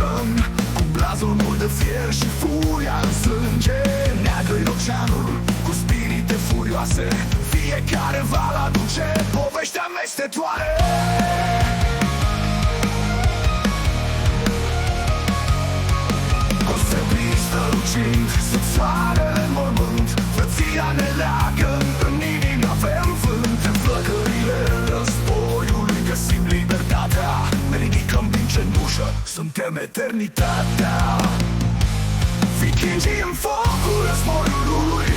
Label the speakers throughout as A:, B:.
A: luptăm cu blazonul de fier și furia în sânge. Neagră-i oceanul cu spirite furioase, fiecare val aduce povești amestetoare. Consebrii strălucind sub soarele în mormânt, frăția ne leagă, în inimi avem vânt. În flăcările războiului găsim libertatea, ne ridicăm din cenușă, suntem eternitatea. Vikingii în focul războiului,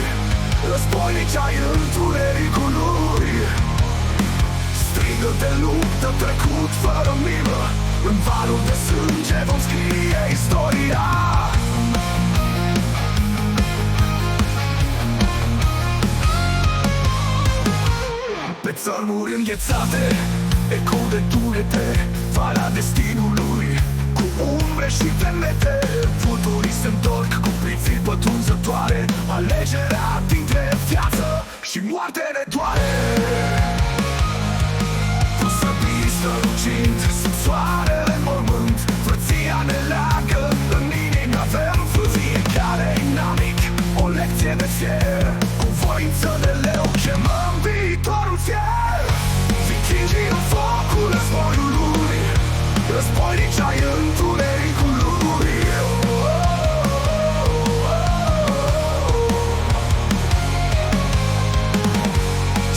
A: războinici ai întunericului. Strigă de luptă trecut fără milă, în valul de sânge vom scrie istoria. Pe țărmuri înghețate, ecou de tunete, valea destinului, cu umbre și venete. Furturii se întorc cu priviri pătrunzătoare, alegerea dintre viață și moarte ne doare. Consăbii strălucind sub soarele în mormânt, frăția ne leagă, în inimi avem vânt. Fiecare inamic, o lecție de fier, cu voință de leu chemăm viitorul fier. Vikingii în focul războiului, războinici ai întunericului.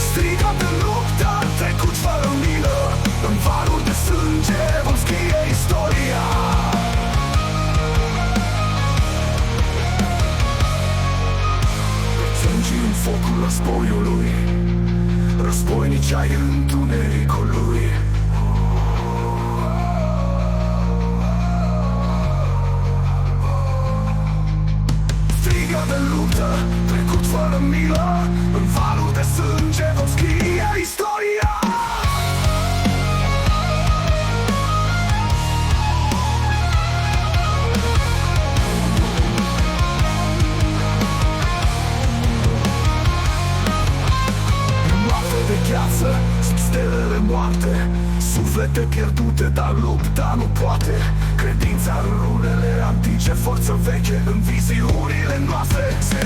A: Strigă de luptă trecut fără milă, în valuri de sânge vom scrie istoria. Țângii în focul războiului, războinici ai întunericului. Strigă de luptă trecut fără milă, în valuri de sânge vom scrie istoria. Sub stelele moarte, suflete pierdute, dar lupta nu poate. Credința în runele antice, forță veche în viziunile noastre se